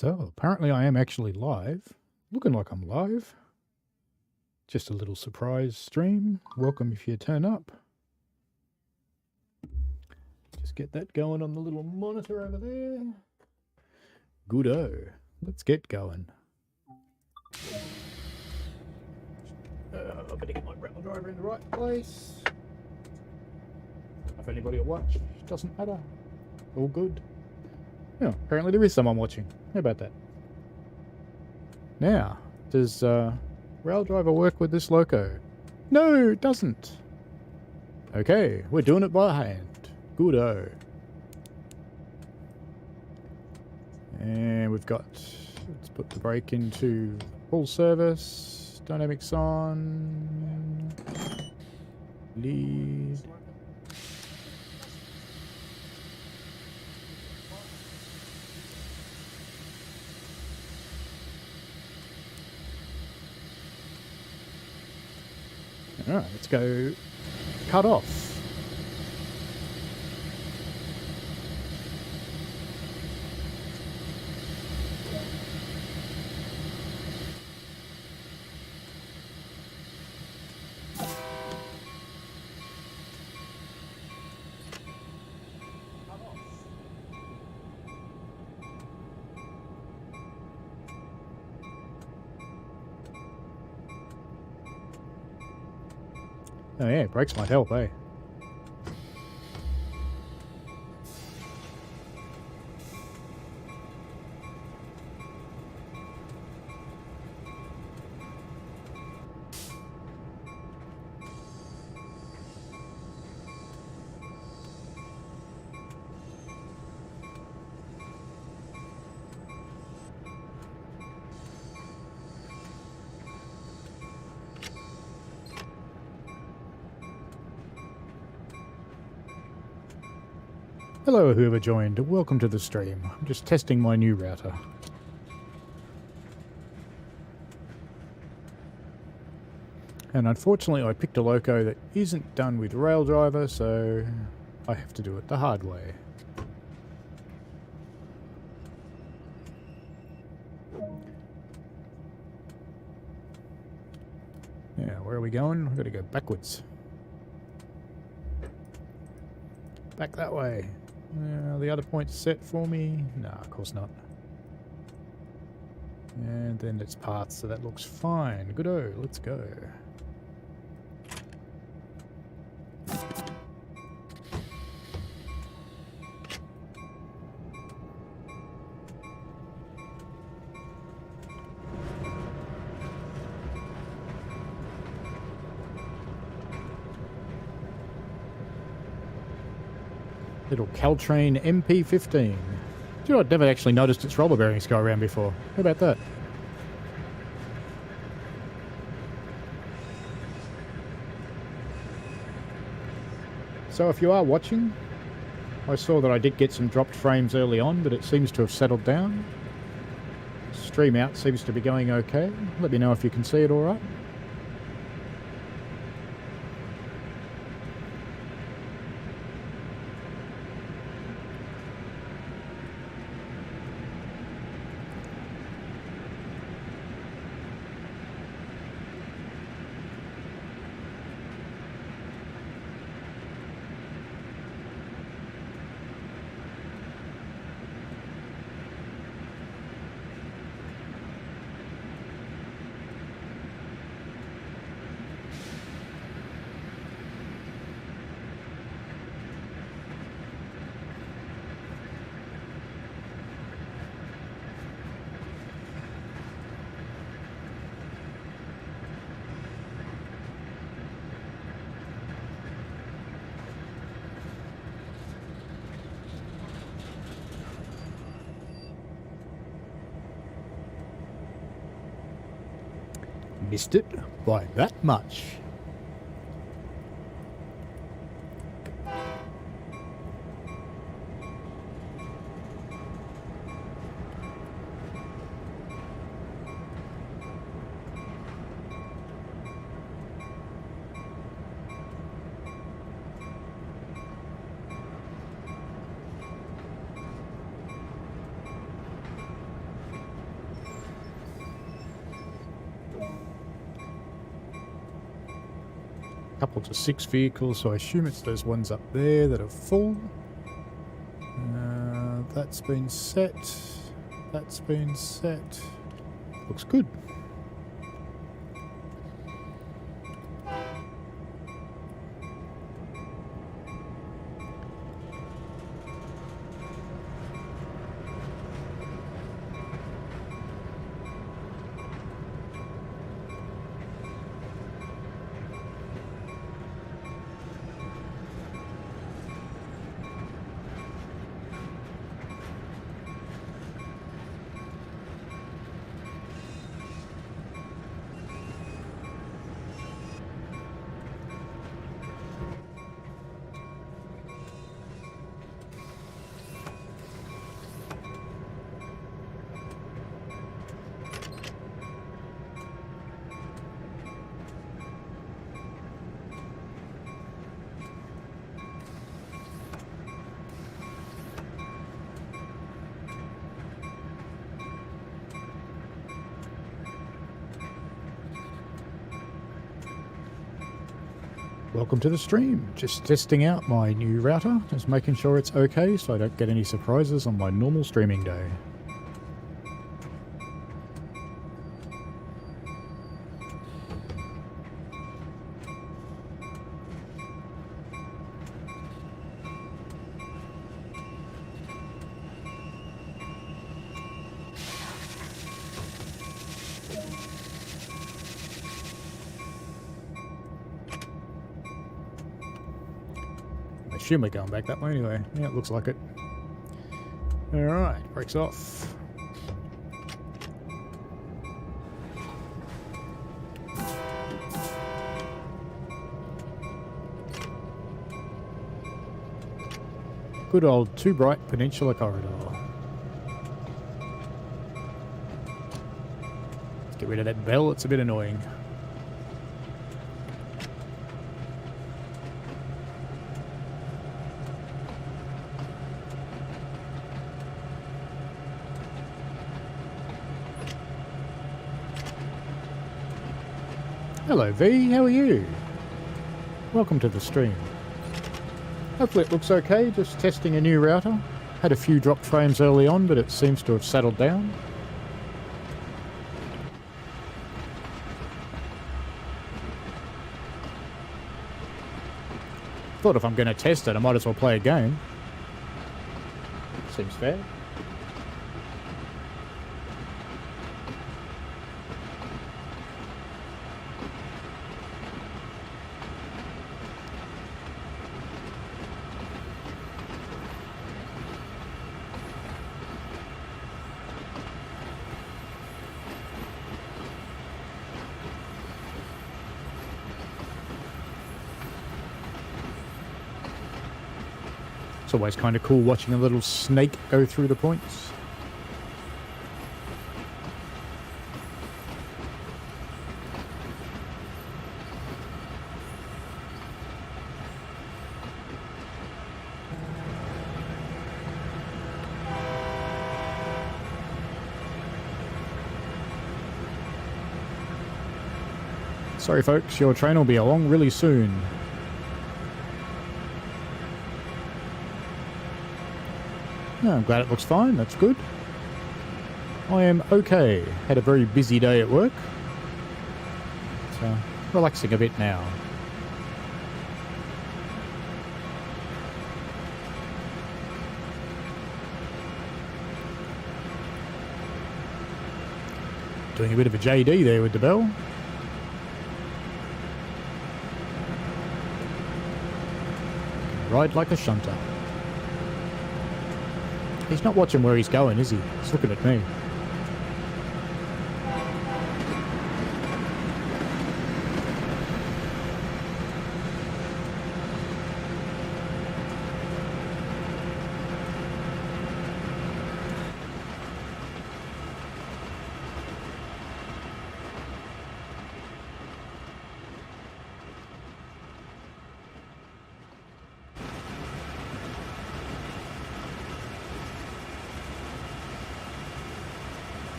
So, apparently I am actually live. Looking like I'm live. Just a little surprise stream. Welcome if you turn up. Just get that going on the little monitor over there. Good-o. Let's get going. I better get my rail driver in the right place. If anybody will watch, doesn't matter. All good. Yeah, apparently there is someone watching. How about that? Now, does rail driver work with this loco? No, it doesn't. Okay, we're doing it by hand. Good-o. And we've got, let's put the brake into full service. Dynamics on. Lead. Alright, let's go cut off. Oh yeah, brakes might help, eh? Hello whoever joined, welcome to the stream. I'm just testing my new router. And unfortunately I picked a loco that isn't done with rail driver, so I have to do it the hard way. Yeah, where are we going? We've got to go backwards. Back that way. The other point's set for me. No, of course not. And then it's paths, so that looks fine. Good-o, let's go. Little Caltrain MP15. Do you know, I'd never actually noticed its roller bearings go around before. How about that? So if you are watching, I saw that I did get some dropped frames early on, but it seems to have settled down. Stream out seems to be going okay. Let me know if you can see it all right. Missed it by that much. Couple to 6 vehicles, so I assume it's those ones up there that are full. That's been set. That's been set. Looks good. Welcome to the stream. Just testing out my new router, just making sure it's okay so I don't get any surprises on my normal streaming day. I assume we're going back that way anyway. Yeah, it looks like it. Alright, brakes off. Good old too bright Peninsula Corridor. Let's get rid of that bell, it's a bit annoying. Hello V, how are you? Welcome to the stream. Hopefully it looks okay, just testing a new router. Had a few dropped frames early on, but it seems to have settled down. Thought if I'm going to test it, I might as well play a game. Seems fair. It's always kind of cool watching a little snake go through the points. Sorry folks, your train will be along really soon. Oh, I'm glad it looks fine, that's good. I am okay. Had a very busy day at work. So, relaxing a bit now. Doing a bit of a JD there with the bell. Ride like a shunter. He's not watching where he's going, is he? He's looking at me.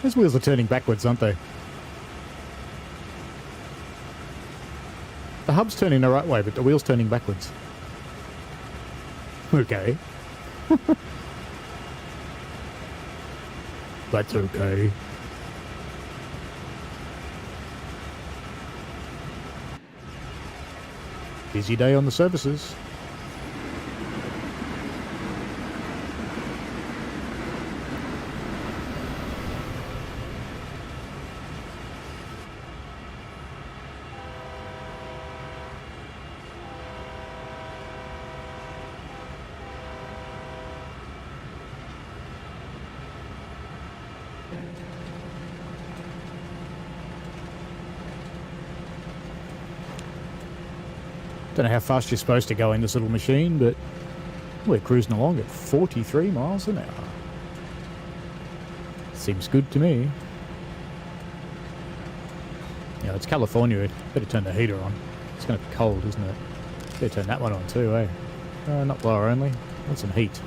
Those wheels are turning backwards, aren't they? The hub's turning the right way, but the wheel's turning backwards. Okay. That's okay. Busy day on the services. Don't know how fast you're supposed to go in this little machine, but we're cruising along at 43 miles an hour. Seems good to me. Yeah, it's California. Better turn the heater on. It's going to be cold, isn't it? Better turn that one on too, eh? Not blower only. Want some heat.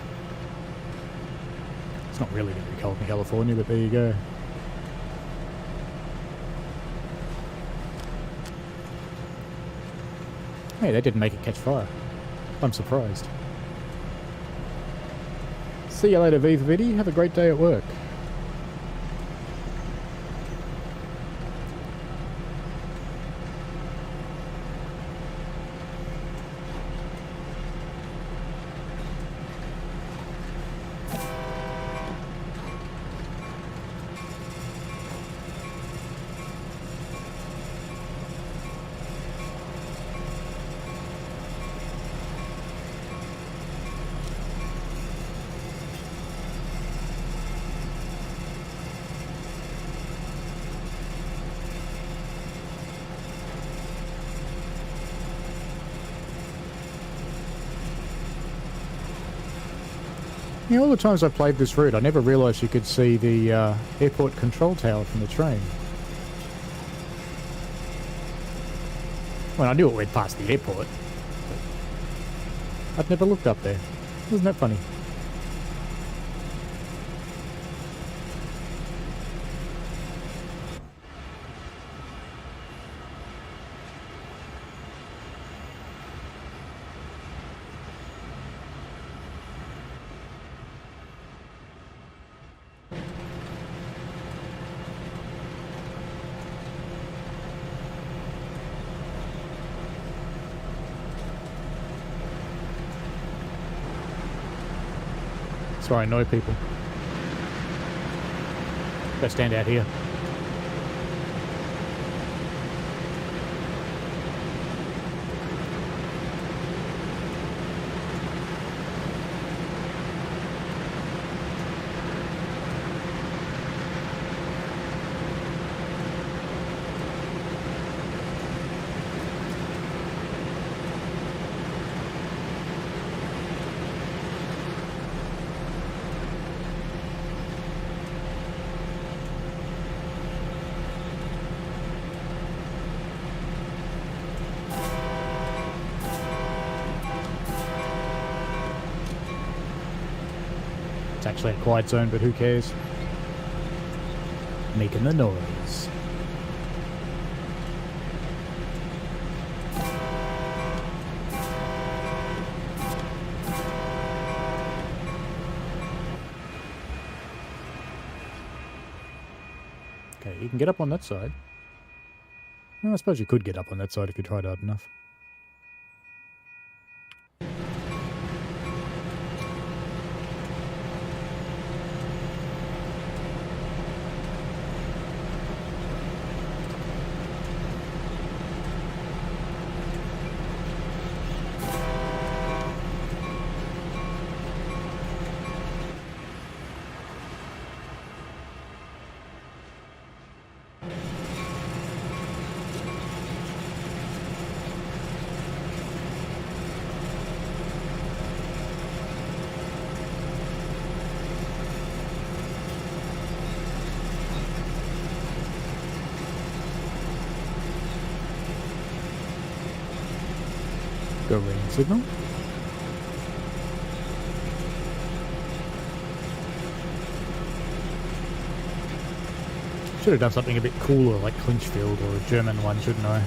It's not really going to be cold in California, but there you go. Hey, they didn't make it catch fire. I'm surprised. See you later, Viva Vidi. Have a great day at work. You know, all the times I played this route, I never realised you could see the airport control tower from the train. Well, I knew it went past the airport, but I'd never looked up there. Isn't that funny? That's where I annoy people. Go stand out here. It's actually a quiet zone, but who cares? Making the noise. Okay, you can get up on that side. Well, I suppose you could get up on that side if you tried hard enough. Go green signal. Should have done something a bit cooler like Clinchfield or a German one, shouldn't I?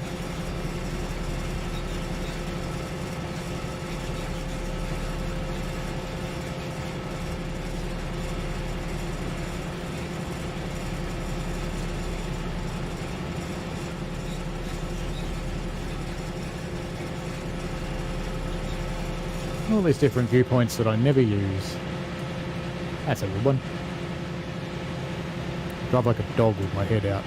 All these different viewpoints that I never use. That's a good one. Drive like a dog with my head out.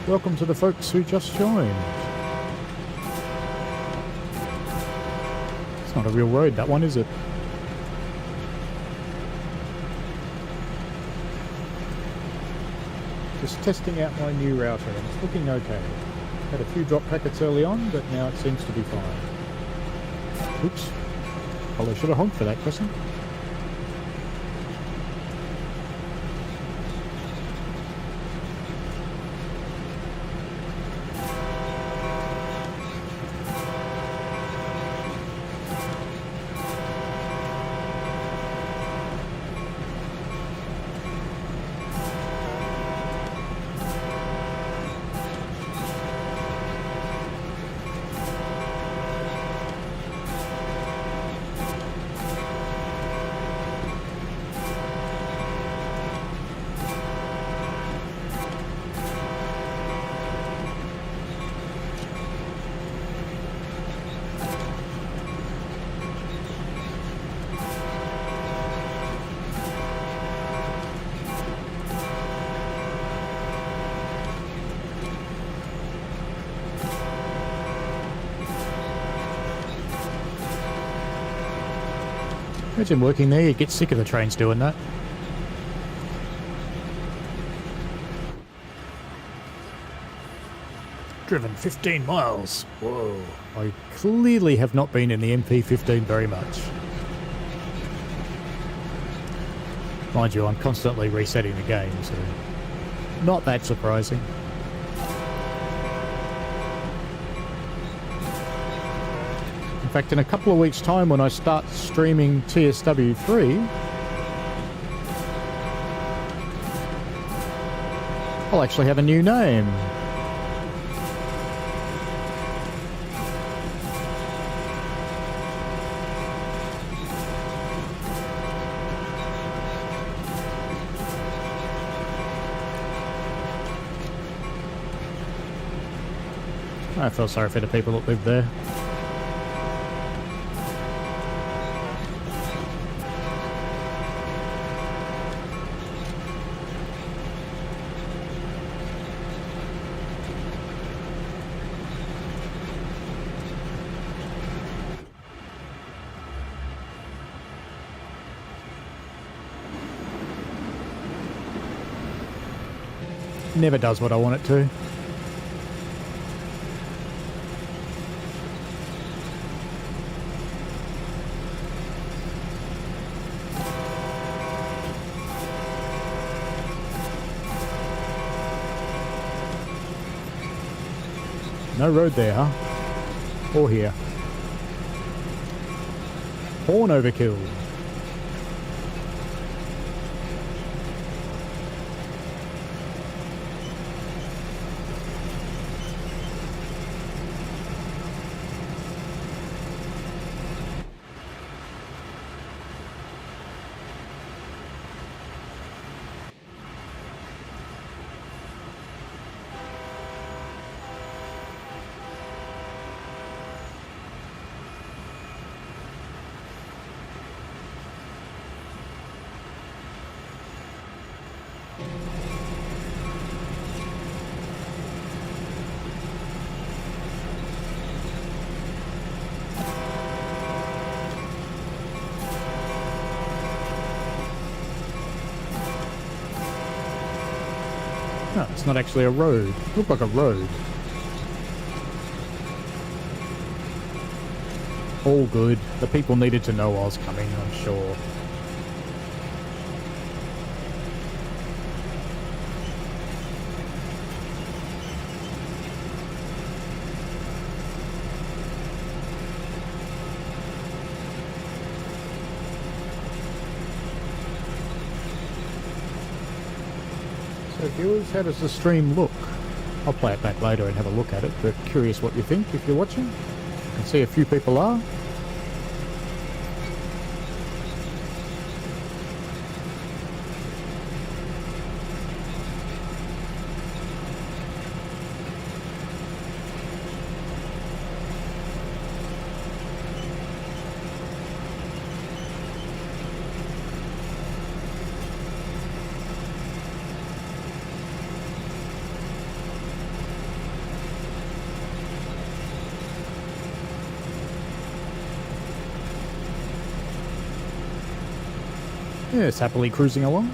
Welcome to the folks who just joined. It's not a real road, that one, is it? Just testing out my new router, and it's looking okay. Had a few drop packets early on, but now it seems to be fine. Oops. Probably should have honked for that question. Imagine working there, you get sick of the trains doing that. Driven 15 miles. Whoa. I clearly have not been in the MP15 very much. Mind you, I'm constantly resetting the game, so not that surprising. In fact, in a couple of weeks' time when I start streaming tsw2, I'll actually have a new name. I feel sorry for the people that live there. Never does what I want it to. No road there, huh? Or here. Horn overkill. No, it's not actually a road. It looked like a road. All good. The people needed to know I was coming, I'm sure. So viewers, how does the stream look? I'll play it back later and have a look at it, but curious what you think if you're watching. I can see a few people are. Yes, happily cruising along.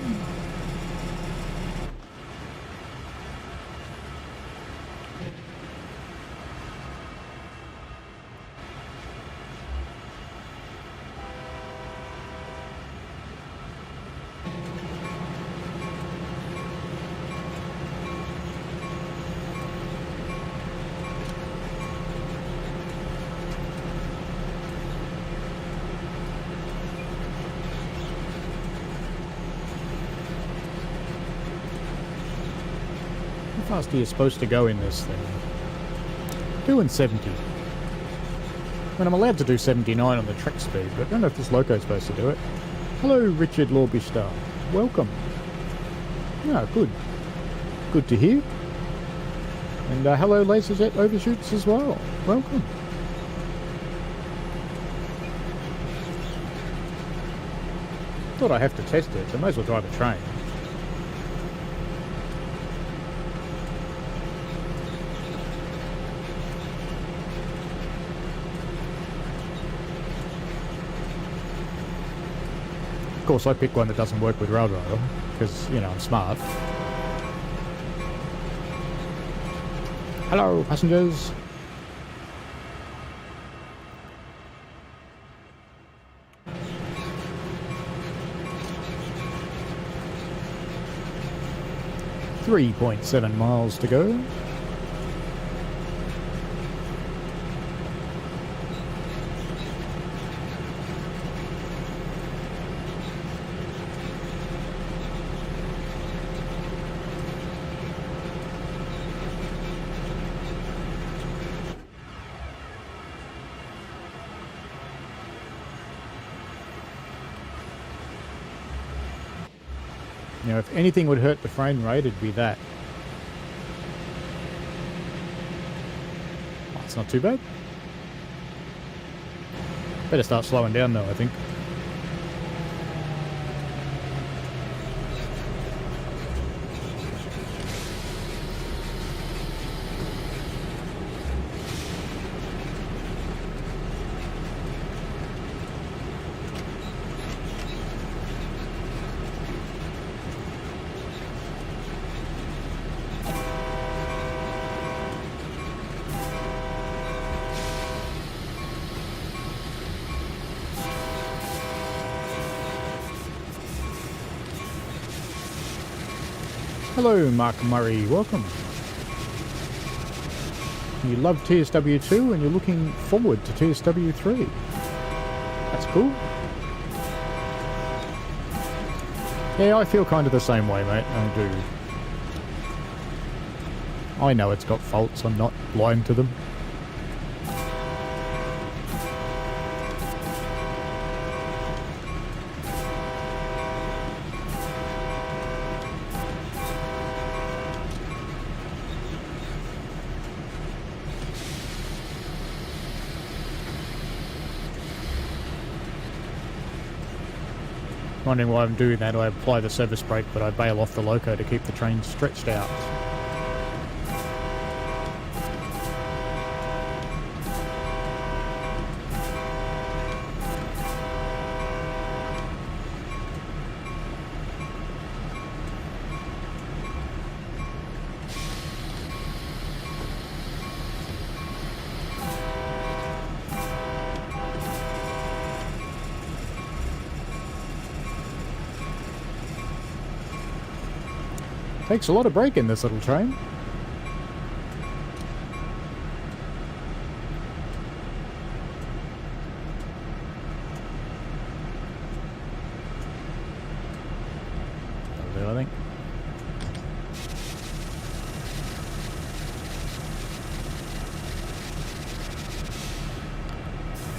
How fast are you supposed to go in this thing? Doing 70. I mean, I'm allowed to do 79 on the track speed, but I don't know if this loco's supposed to do it. Hello, Richard Lawbystar. Welcome. Yeah, good. Good to hear. And hello, Laserjet Overshoots as well. Welcome. Thought I have to test it, so I may as well drive a train. Of course, I pick one that doesn't work with Railroader, because, you know, I'm smart. Hello, passengers. .7 miles to go. You know, if anything would hurt the frame rate, it'd be that. Oh, it's not too bad. Better start slowing down though, I think. Hello, Mark Murray, welcome. You love tsw2 and you're looking forward to tsw3. That's cool. Yeah, I feel kind of the same way, mate. I do. I know it's got faults, I'm not blind to them. Wondering why I'm doing that. I apply the service brake, but I bail off the loco to keep the train stretched out. Takes a lot of braking, this little train. That'll do, I think.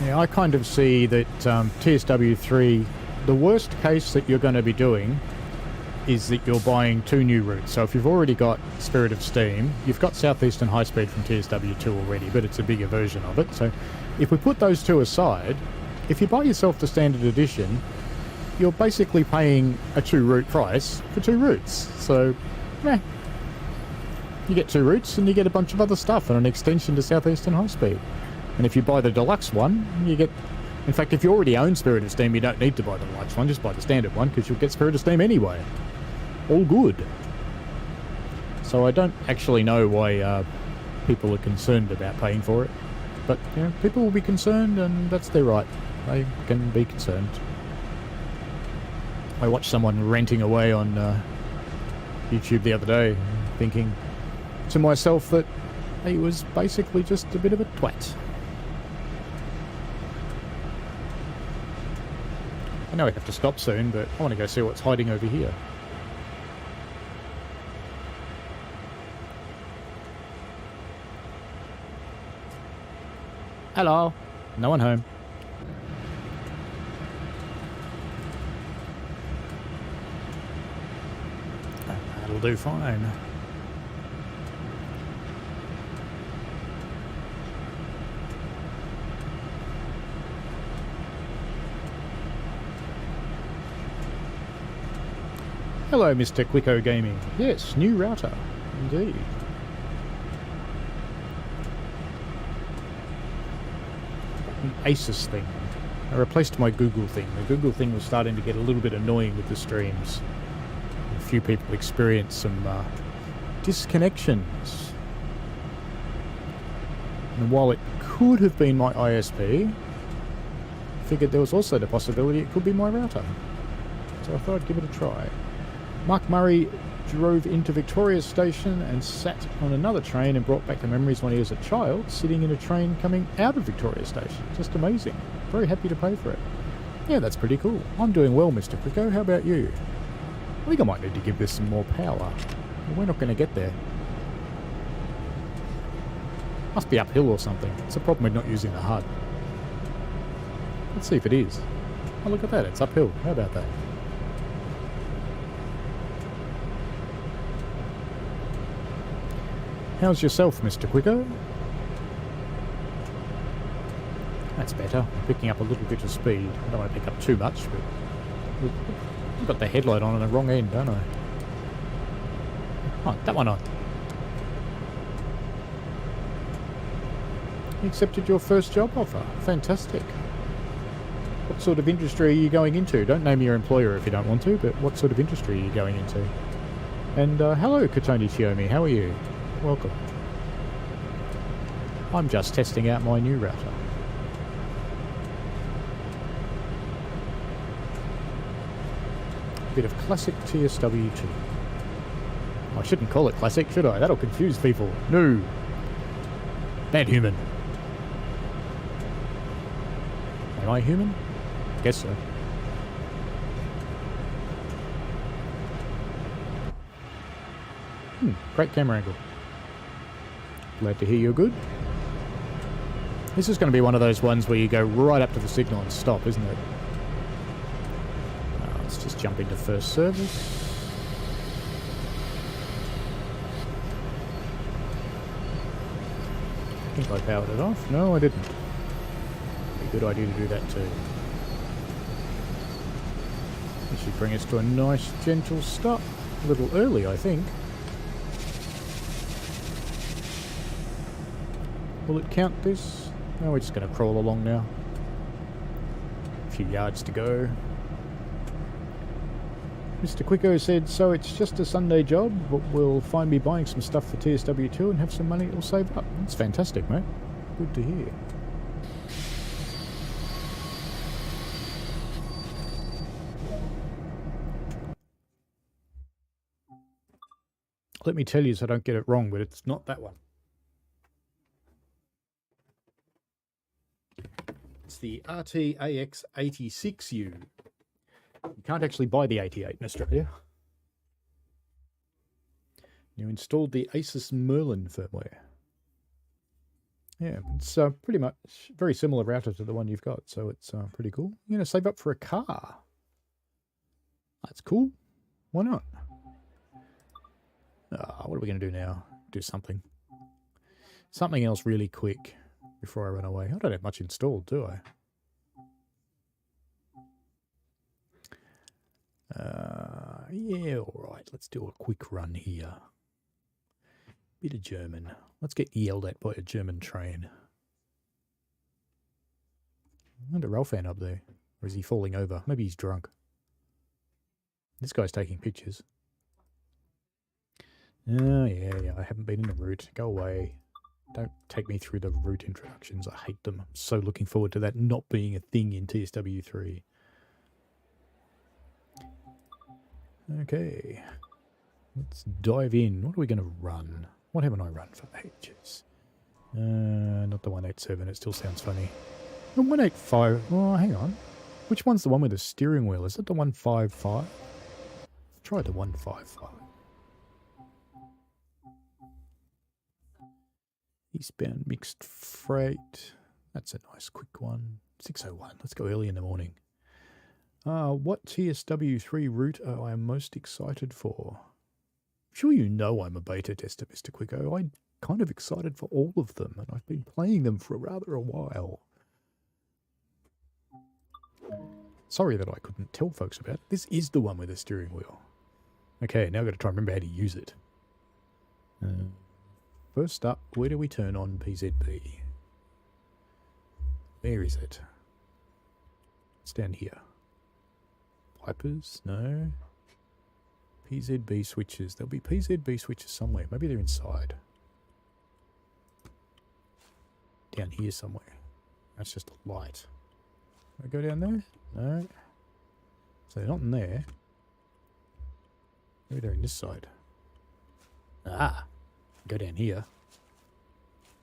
Yeah, I kind of see that tsw2, the worst case that you're going to be doing is that you're buying 2 new routes. So if you've already got Spirit of Steam, you've got Southeastern High Speed from tsw2 already, but it's a bigger version of it. So if we put those 2 aside, if you buy yourself the Standard Edition, you're basically paying a 2-route price for 2 routes. So, you get 2 routes and you get a bunch of other stuff and an extension to Southeastern High Speed. And if you buy the deluxe one, you get... In fact, if you already own Spirit of Steam, you don't need to buy the deluxe one, just buy the standard one, because you'll get Spirit of Steam anyway. All good. So I don't actually know why people are concerned about paying for it. But, you know, people will be concerned, and that's their right. They can be concerned. I watched someone ranting away on YouTube the other day, thinking to myself that he was basically just a bit of a twat. I know we have to stop soon, but I want to go see what's hiding over here. Hello. No one home. That'll do fine. Hello, Mr. Quicko Gaming. Yes, new router. Indeed. An Asus thing. I replaced my Google thing. The Google thing was starting to get a little bit annoying with the streams. A few people experienced some disconnections. And while it could have been my ISP, I figured there was also the possibility it could be my router. So I thought I'd give it a try. Mark Murray drove into Victoria Station and sat on another train and brought back the memories when he was a child, sitting in a train coming out of Victoria Station. Just amazing. Very happy to pay for it. Yeah, that's pretty cool. I'm doing well, Mr. Quicko. How about you? I think I might need to give this some more power. We're not going to get there. Must be uphill or something. It's a problem with not using the HUD. Let's see if it is. Oh, look at that. It's uphill. How about that? How's yourself, Mr. Quicko? That's better. I'm picking up a little bit of speed. I don't want to pick up too much, but I've got the headlight on the wrong end, don't I? Oh, that one on. You accepted your first job offer. Fantastic. What sort of industry are you going into? Don't name your employer if you don't want to, but what sort of industry are you going into? And hello, Katoni Chiomi. How are you? Welcome. I'm just testing out my new router. Bit of classic tsw2. I shouldn't call it classic, should I? That'll confuse people. No. Bad human. Am I human? Guess so. Great camera angle. Glad to hear you're good. This is going to be one of those ones where you go right up to the signal and stop, isn't it? Let's just jump into first service. I think I powered it off. No, I didn't. Be a good idea to do that too. This should bring us to a nice gentle stop. A little early, I think. Will it count this? No, we're just going to crawl along now. A few yards to go. Mr. Quicko said, so it's just a Sunday job, but we'll find me buying some stuff for tsw2 and have some money it'll save up. That's fantastic, mate. Good to hear. Let me tell you so I don't get it wrong, but it's not that one. It's the RTAX86U. You can't actually buy the 88 in Australia. You installed the Asus Merlin firmware. Yeah, it's pretty much very similar router to the one you've got, so it's pretty cool. You're going to save up for a car. That's cool. Why not? What are we going to do now? Do something. Something else really quick before I run away. I don't have much installed, do I? Yeah, all right. Let's do a quick run here. Bit of German. Let's get yelled at by a German train. I wonder Ralphan up there. Or is he falling over? Maybe he's drunk. This guy's taking pictures. Oh, yeah, I haven't been in the route. Go away. Don't take me through the route introductions. I hate them. I'm so looking forward to that not being a thing in tsw2. Okay. Let's dive in. What are we going to run? What haven't I run for ages? Not the 187. It still sounds funny. The 185. Oh, hang on. Which one's the one with the steering wheel? Is it the 155? Try the 155. Eastbound mixed freight. That's a nice quick one. 601. Let's go early in the morning. What tsw3 route I am most excited for? Sure, you know I'm a beta tester, Mr. Quicko. I'm kind of excited for all of them, and I've been playing them for rather a while. Sorry that I couldn't tell folks about it. This is the one with the steering wheel. Okay, now I've got to try and remember how to use it. First up, where do we turn on PZB? Where is it? It's down here. Wipers? No. PZB switches. There'll be PZB switches somewhere. Maybe they're inside. Down here somewhere. That's just a light. I go down there? No. So they're not in there. Maybe they're in this side. Ah! Go down here.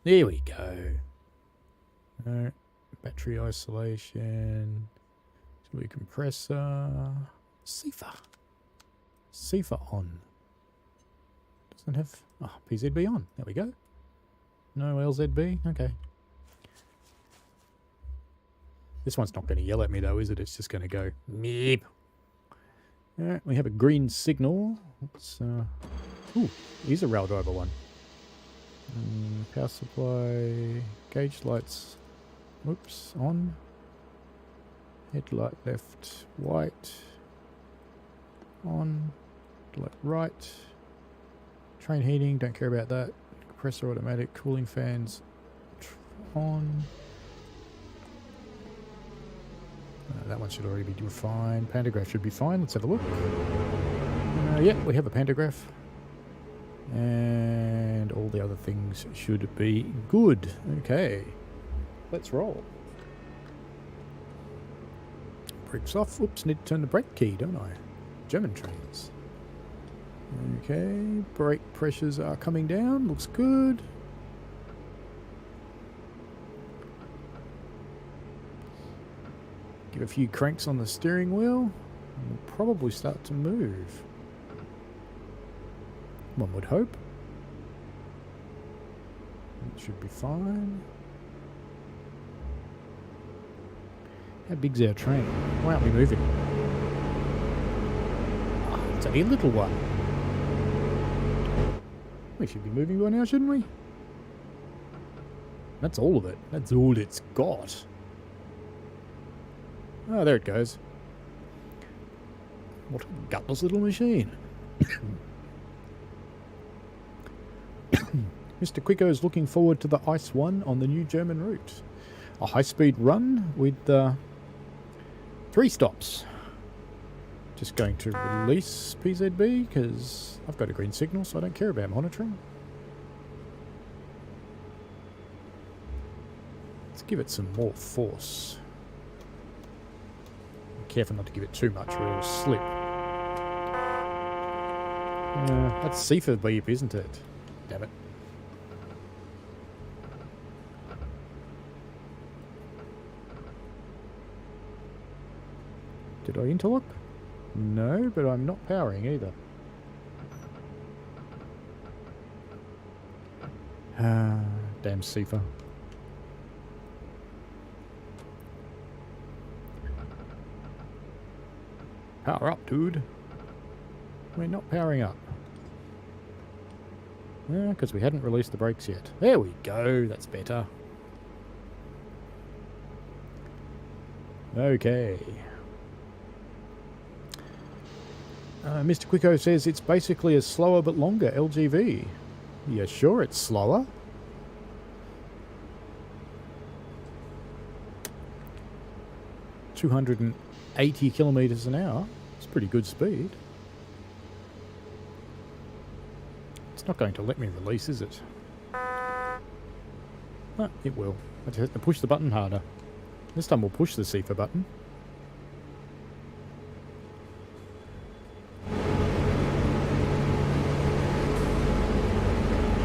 There we go. No. Battery isolation. Auxiliary compressor. CIFA on. Doesn't have... Oh, PZB on. There we go. No LZB? Okay. This one's not going to yell at me though, is it? It's just going to go... Meep. Alright, we have a green signal. Let's... Ooh, here's a rail driver one. Power supply... Gauge lights... Oops, on. Headlight left, white. On. Headlight right. Train heating, don't care about that. Compressor automatic, cooling fans on. That one should already be fine. Pantograph should be fine. Let's have a look. Yeah, we have a pantograph. And all the other things should be good. Okay. Let's roll. Brakes off. Oops, need to turn the brake key, don't I? German trains. Okay, brake pressures are coming down. Looks good. Give a few cranks on the steering wheel. And we'll probably start to move. One would hope. It should be fine. How big's our train? Why aren't we moving? Oh, it's only a little one. We should be moving by now, shouldn't we? That's all of it. That's all it's got. Oh, there it goes. What a gutless little machine. Mr. Quicko is looking forward to the Ice 1 on the new German route. A high-speed run with 3 stops. Just going to release PZB because I've got a green signal, so I don't care about monitoring. Let's give it some more force. Be careful not to give it too much or it'll slip. That's Seafer beep, isn't it? Damn it. Did I interlock? No, but I'm not powering either. Ah, damn Seafer. Power up, dude. We're not powering up. Yeah, because we hadn't released the brakes yet. There we go. That's better. Okay. Mr. Quicko says it's basically a slower but longer LGV. Yeah, sure, it's slower. $280 kilometers an hour. It's pretty good speed. It's not going to let me release, is it? Ah, it will. I just have to push the button harder. This time we'll push the Seafer button.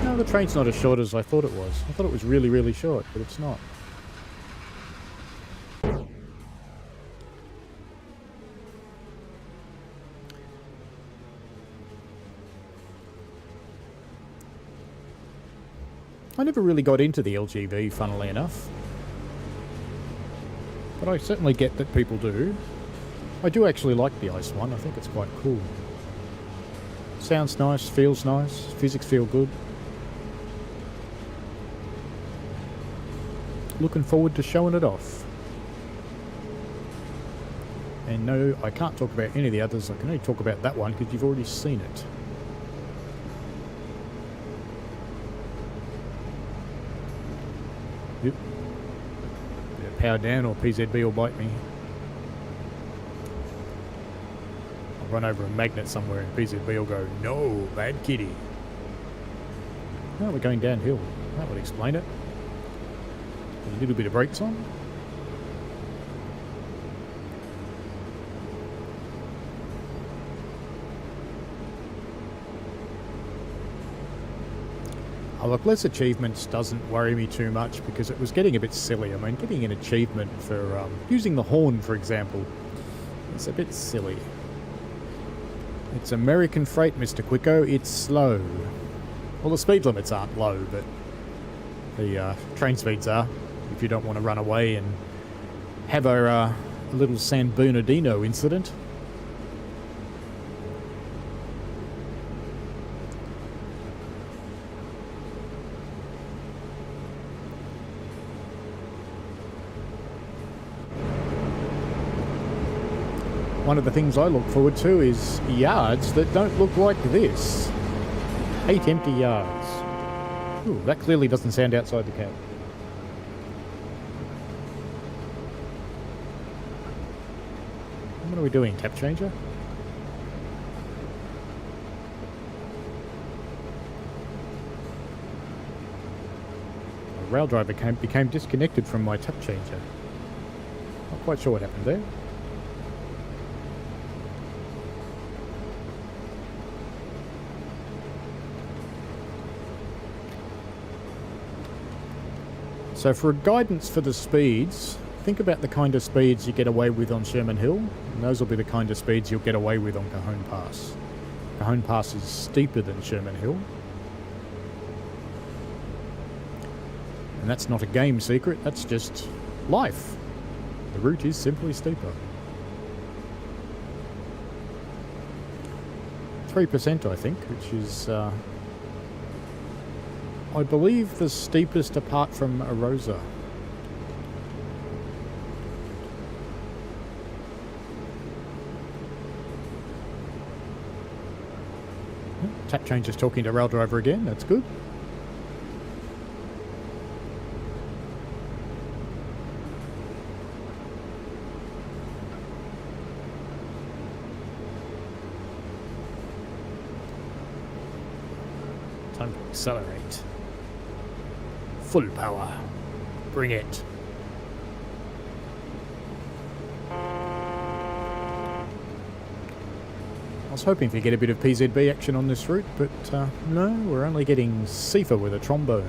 No, the train's not as short as I thought it was. I thought it was really, really short, but it's not. I never really got into the LGV, funnily enough. But I certainly get that people do. I do actually like the ice one. I think it's quite cool. Sounds nice, feels nice, physics feel good. Looking forward to showing it off. And no, I can't talk about any of the others. I can only talk about that one because you've already seen it. Yep. Power down or PZB will bite me. I'll run over a magnet somewhere and PZB will go, no, bad kitty. Now we're going downhill. That would explain it. A little bit of brakes on. Oh, look, less achievements doesn't worry me too much because it was getting a bit silly. I mean, getting an achievement for using the horn, for example, it's a bit silly. It's American freight, Mr. Quicko. It's slow. Well, the speed limits aren't low, but the train speeds are. If you don't want to run away and have a little San Bernardino incident. One of the things I look forward to is yards that don't look like this. 8 empty yards. Ooh, that clearly doesn't sound outside the cab. What are we doing, tap changer? The rail driver became disconnected from my tap changer. Not quite sure what happened there. So for guidance for the speeds, think about the kind of speeds you get away with on Sherman Hill, and those will be the kind of speeds you'll get away with on Cajon Pass. Cajon Pass is steeper than Sherman Hill. And that's not a game secret, that's just life. The route is simply steeper. 3%, I think, which is I believe the steepest apart from Arosa. Tap changer's talking to rail driver again, that's good. Time to accelerate. Full power. Bring it. I was hoping to get a bit of PZB action on this route, but no, we're only getting Sifa with a trombone.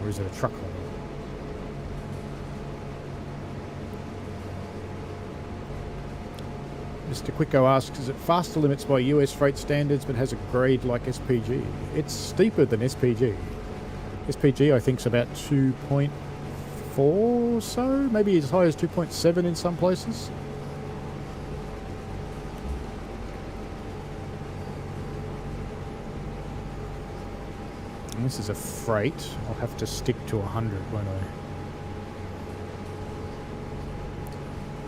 Or is it a truck horn? Mr. Quicko asks, is it faster limits by US freight standards but has a grade like SPG? It's steeper than SPG. SPG I think is about 2.4 or so, maybe as high as 2.7 in some places. And this is a freight. I'll have to stick to 100, won't I?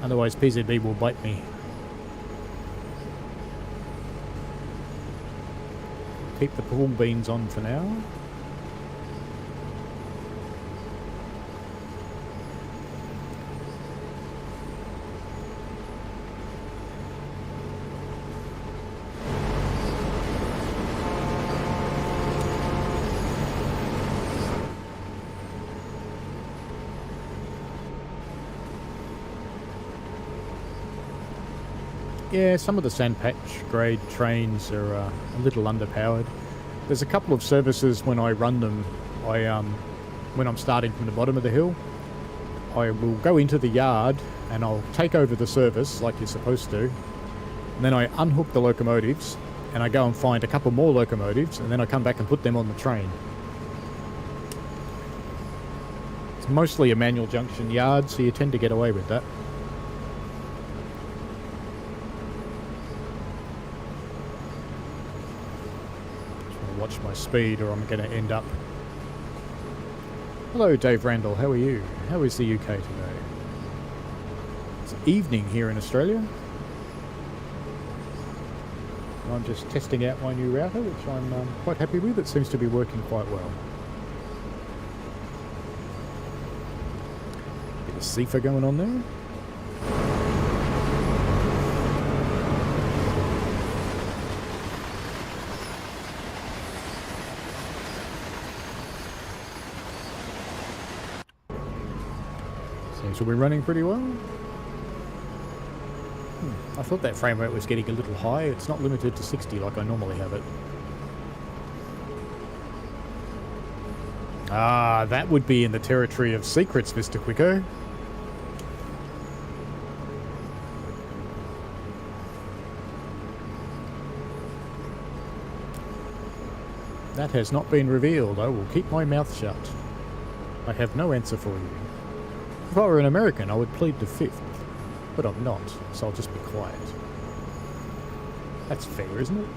Otherwise PZB will bite me. Keep the pool beans on for now. Yeah, some of the sandpatch grade trains are a little underpowered. There's a couple of services when I run them, when I'm starting from the bottom of the hill, I will go into the yard and I'll take over the service like you're supposed to, and then I unhook the locomotives and I go and find a couple more locomotives and then I come back and put them on the train. It's mostly a manual junction yard, so you tend to get away with that. Watch my speed or I'm going to end up. Hello Dave Randall, how are you? How is the UK today? It's evening here in Australia. I'm just testing out my new router, which I'm quite happy with. It seems to be working quite well. Bit of Sifa going on there. Seems to be running pretty well. I thought that frame rate was getting a little high. It's not limited to 60 like I normally have it. Ah, that would be in the territory of secrets, Mr. Quicko. That has not been revealed. I will keep my mouth shut. I have no answer for you. If I were an American, I would plead the fifth. But I'm not, so I'll just be quiet. That's fair, isn't it?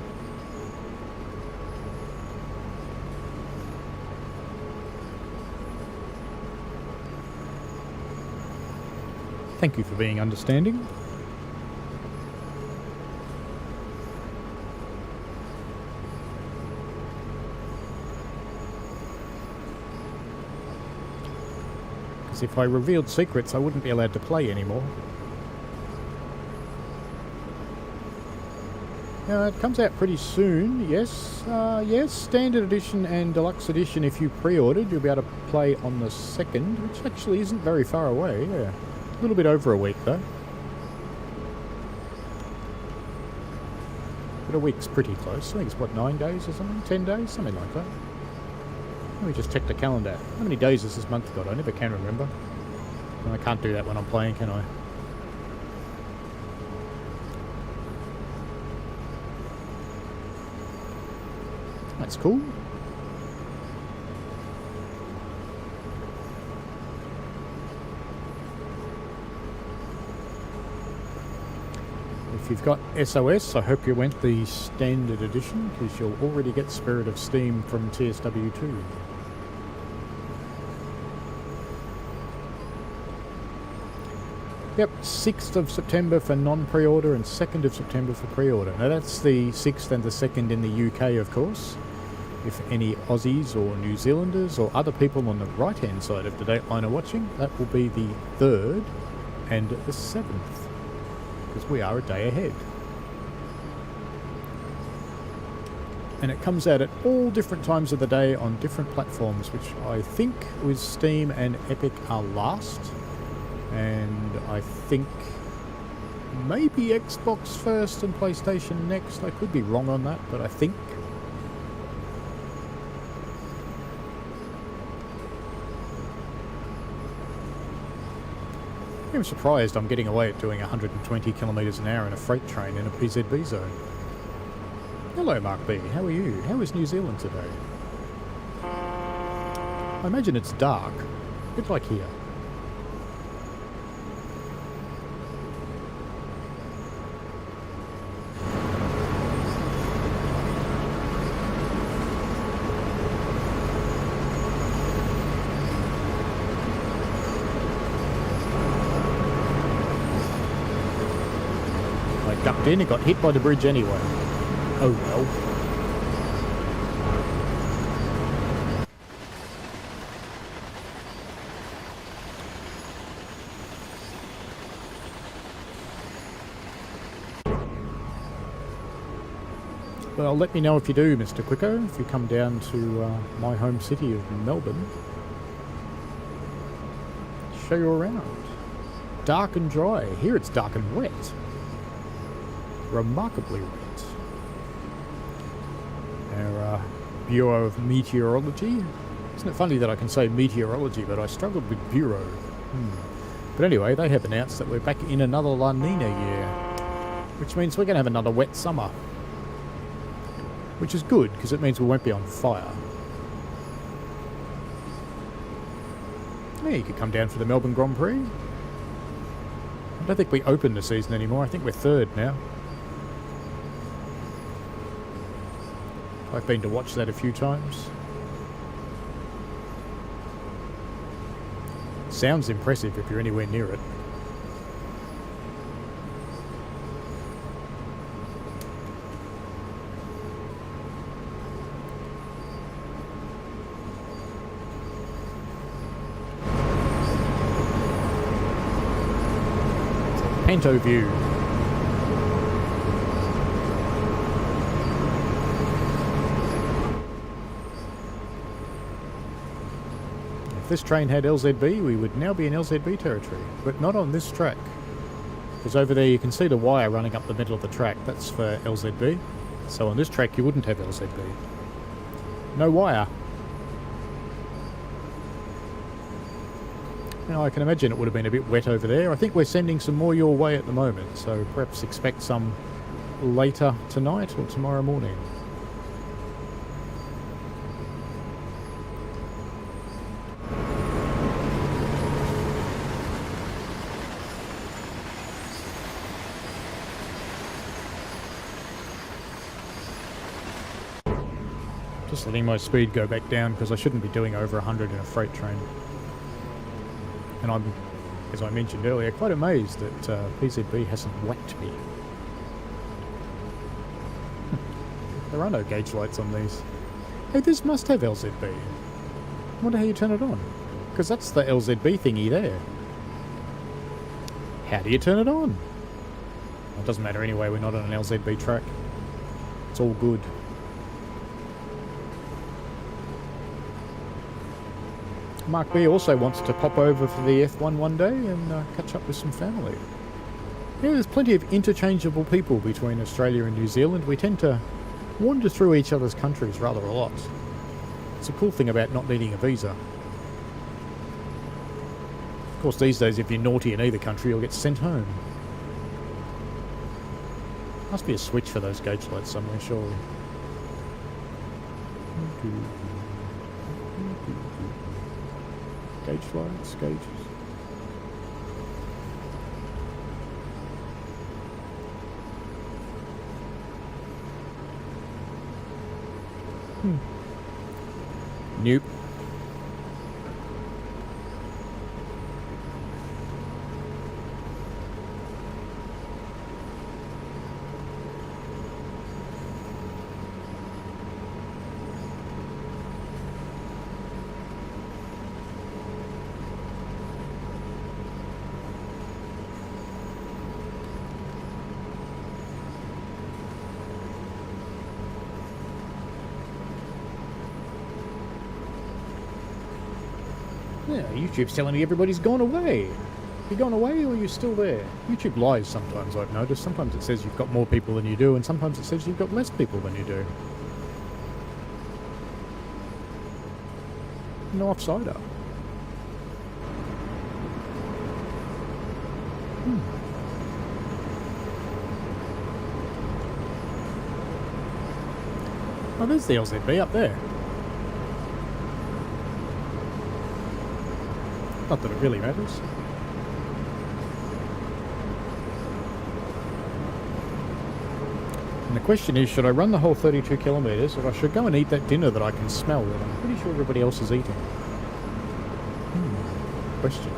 Thank you for being understanding. Because if I revealed secrets, I wouldn't be allowed to play anymore. It comes out pretty soon, yes. Yes, Standard Edition and Deluxe Edition, if you pre-ordered, you'll be able to play on the 2nd, which actually isn't very far away, yeah. A little bit over a week, though. But a week's pretty close. I think it's, what, 9 days or something? 10 days? Something like that. Let me just check the calendar. How many days has this month got? I never can remember. And I can't do that when I'm playing, can I? That's cool. If you've got SOS, I hope you went the Standard Edition, because you'll already get Spirit of Steam from tsw2. Yep, 6th of September for non-pre-order and 2nd of September for pre-order. Now that's the 6th and the 2nd in the UK, of course. If any Aussies or New Zealanders or other people on the right-hand side of the dateline are watching, that will be the 3rd and the 7th, because we are a day ahead. And it comes out at all different times of the day on different platforms, which I think with Steam and Epic are last. And I think maybe Xbox first and PlayStation next. I could be wrong on that, but I think. I'm surprised I'm getting away at doing 120 kilometres an hour in a freight train in a PZB zone. Hello, Mark B. How are you? How is New Zealand today? I imagine it's dark. A bit like here. Ducked in and got hit by the bridge anyway. Oh well. Well, let me know if you do, Mr. Quicko, if you come down to my home city of Melbourne. Show you around. Dark and dry. Here it's dark and wet. Remarkably wet. Our Bureau of Meteorology. Isn't it funny that I can say meteorology, but I struggled with Bureau. But anyway, they have announced that we're back in another La Nina year, which means we're going to have another wet summer. Which is good, because it means we won't be on fire. Yeah, you could come down for the Melbourne Grand Prix. I don't think we open the season anymore. I think we're third now. I've been to watch that a few times. Sounds impressive if you're anywhere near it. Panto view. If this train had LZB, we would now be in LZB territory, but not on this track. Because over there you can see the wire running up the middle of the track. That's for LZB. So on this track you wouldn't have LZB. No wire. Now I can imagine it would have been a bit wet over there. I think we're sending some more your way at the moment, so perhaps expect some later tonight or tomorrow morning. Just letting my speed go back down because I shouldn't be doing over 100 in a freight train. And I'm, as I mentioned earlier, quite amazed that PZB hasn't whacked me. There are no gauge lights on these. Hey, this must have LZB. I wonder how you turn it on. Because that's the LZB thingy there. How do you turn it on? Well, it doesn't matter anyway, we're not on an LZB track. It's all good. Mark B also wants to pop over for the F1 one day and catch up with some family. Yeah, there's plenty of interchangeable people between Australia and New Zealand. We tend to wander through each other's countries rather a lot. It's a cool thing about not needing a visa. Of course, these days, if you're naughty in either country, you'll get sent home. Must be a switch for those gauge lights somewhere, surely. Gauge lights, gauges. Nope. Yeah, YouTube's telling me everybody's gone away. You gone away or are you still there? YouTube lies sometimes, I've noticed. Sometimes it says you've got more people than you do, and sometimes it says you've got less people than you do. No offsider. Oh, there's the LZB up there. Not that it really matters. And the question is, should I run the whole 32 kilometres, or I should go and eat that dinner that I can smell that I'm pretty sure everybody else is eating? Questions.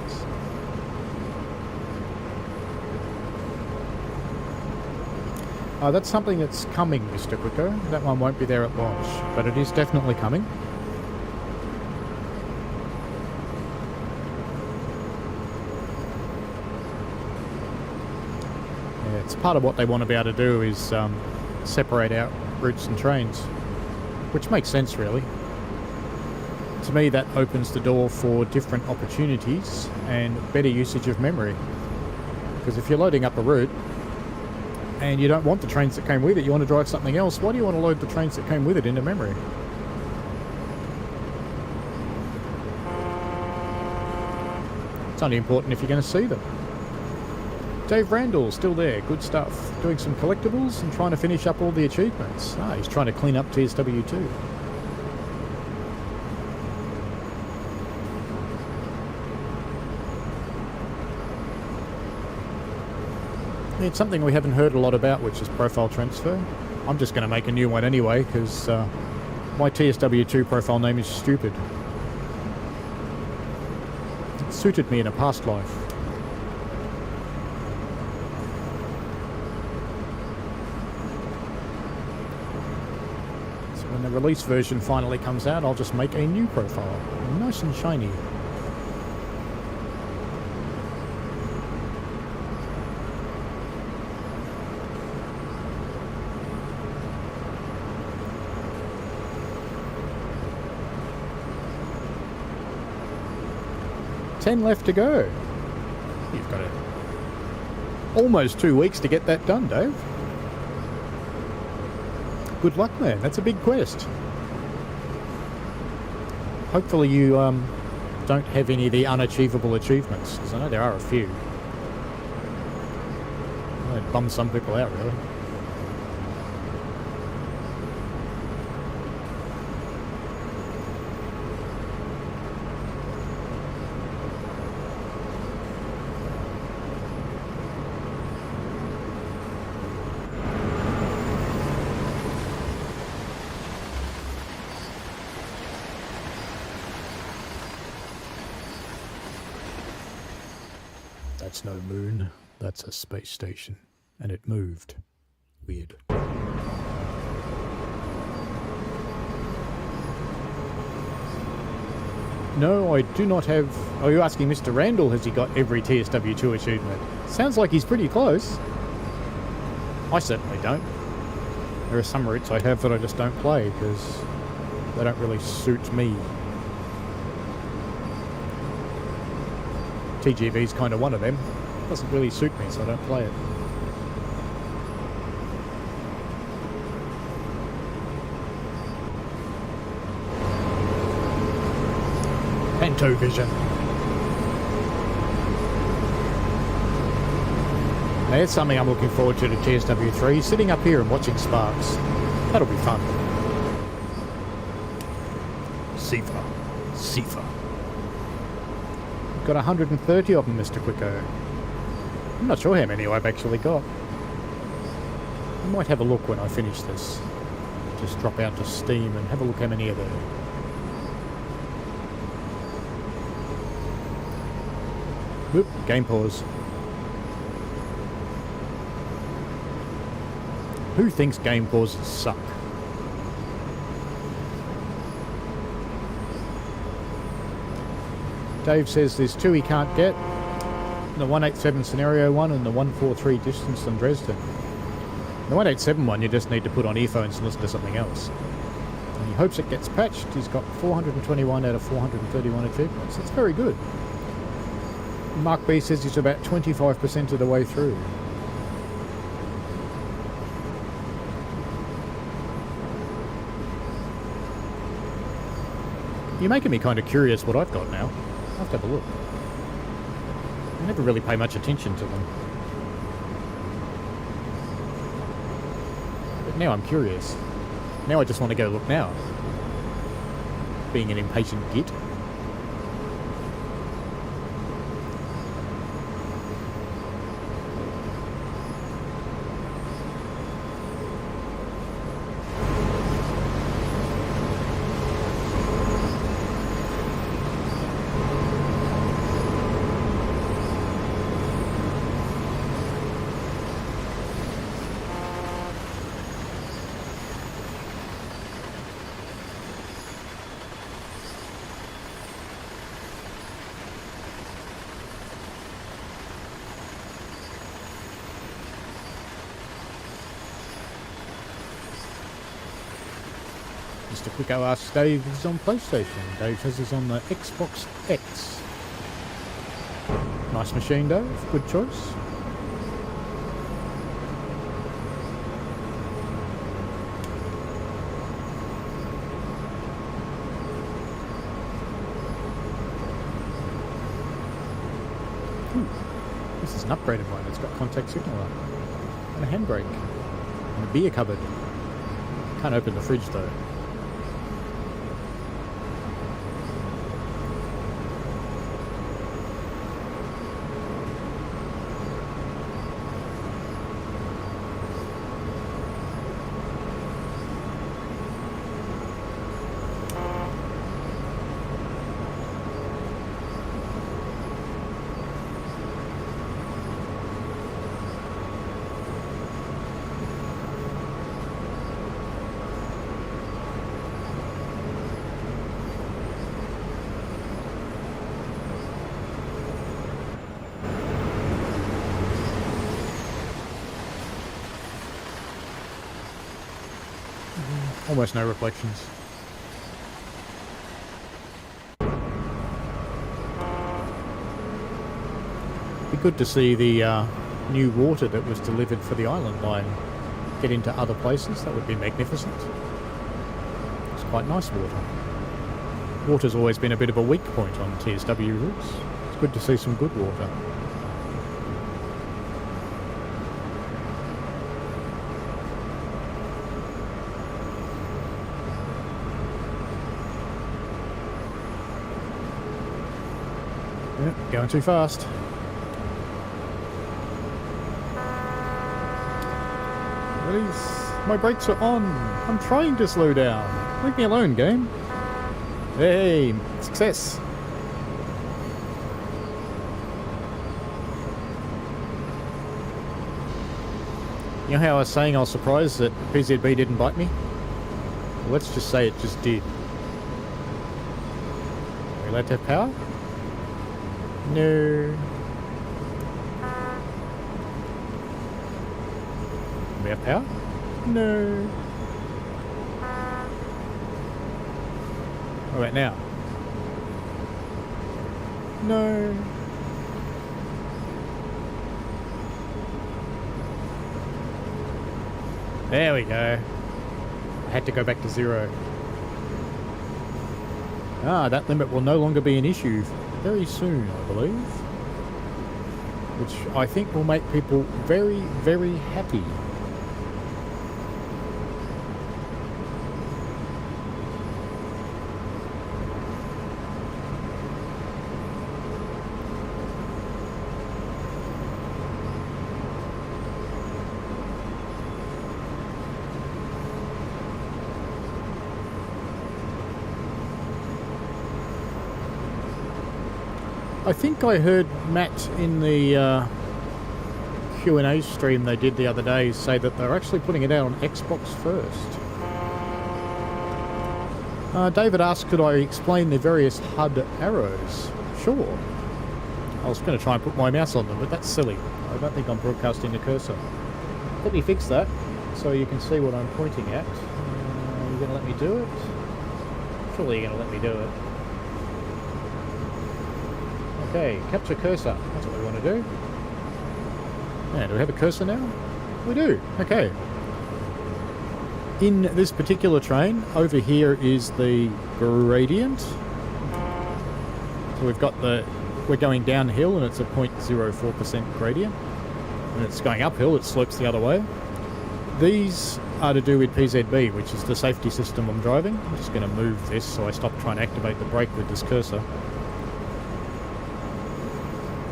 That's something that's coming, Mr. Quicker. That one won't be there at launch, but it is definitely coming. Yeah, it's part of what they want to be able to do is separate out routes and trains, which makes sense, really. To me, that opens the door for different opportunities and better usage of memory. Because if you're loading up a route, and you don't want the trains that came with it, you want to drive something else, why do you want to load the trains that came with it into memory? It's only important if you're going to see them. Dave Randall, still there, good stuff. Doing some collectibles and trying to finish up all the achievements. He's trying to clean up tsw2. It's something we haven't heard a lot about, which is profile transfer. I'm just going to make a new one anyway, because my tsw2 profile name is stupid. It suited me in a past life. So when the release version finally comes out, I'll just make a new profile. Nice and shiny. Ten left to go. You've got almost 2 weeks to get that done, Dave. Good luck, man. That's a big quest. Hopefully you don't have any of the unachievable achievements, because I know there are a few. It bums some people out, really. That's no moon, that's a space station. And it moved. Weird. No, I do not have... Oh, you're asking Mr. Randall, has he got every tsw2 achievement? Sounds like he's pretty close. I certainly don't. There are some routes I have that I just don't play, because they don't really suit me. TGV's kind of one of them. Doesn't really suit me, so I don't play it. Pantovision. Now, that's something I'm looking forward to tsw3, sitting up here and watching sparks. That'll be fun. Sifa. Got 130 of them, Mr. Quicko. I'm not sure how many I've actually got. I might have a look when I finish this. Just drop out to Steam and have a look how many are there. Oop, game pause. Who thinks game pauses suck? Dave says there's two he can't get. The 187 scenario one and the 143 distance from Dresden. The 187 one you just need to put on earphones and listen to something else. And he hopes it gets patched. He's got 421 out of 431 achievements. That's very good. Mark B says he's about 25% of the way through. You're making me kind of curious what I've got now. I'll have to have a look. I never really pay much attention to them. But now I'm curious. Now I just want to go look now. Being an impatient git. Just a quick ask Dave is on PlayStation. Dave says he's on the Xbox X. Nice machine, Dave. Good choice. Ooh, this is an upgraded one. It's got contact signaler and a handbrake and a beer cupboard. Can't open the fridge though. Almost no reflections. Be good to see the new water that was delivered for the island line get into other places. That would be magnificent. It's quite nice water. Water's always been a bit of a weak point on TSW routes. It's good to see some good water. Going too fast. Please, my brakes are on. I'm trying to slow down. Leave me alone, game. Hey, success. You know how I was saying I was surprised that PZB didn't bite me? Well, let's just say it just did. Are we allowed to have power? No. Do we have power? No. What about now? No. There we go. I had to go back to 0. Ah, that limit will no longer be an issue very soon, I believe. Which I think will make people very, very happy. I think I heard Matt in the Q&A stream they did the other day say that they're actually putting it out on Xbox first. David asked, could I explain the various HUD arrows? Sure. I was going to try and put my mouse on them, but that's silly. I don't think I'm broadcasting the cursor. Let me fix that so you can see what I'm pointing at. You're going to let me do it? Surely you're going to let me do it. Okay, capture cursor. That's what we want to do. Yeah, do we have a cursor now? We do. Okay. In this particular train, over here is the gradient. So we've got we're going downhill and it's a 0.04% gradient. When it's going uphill, it slopes the other way. These are to do with PZB, which is the safety system I'm driving. I'm just going to move this so I stop trying to activate the brake with this cursor.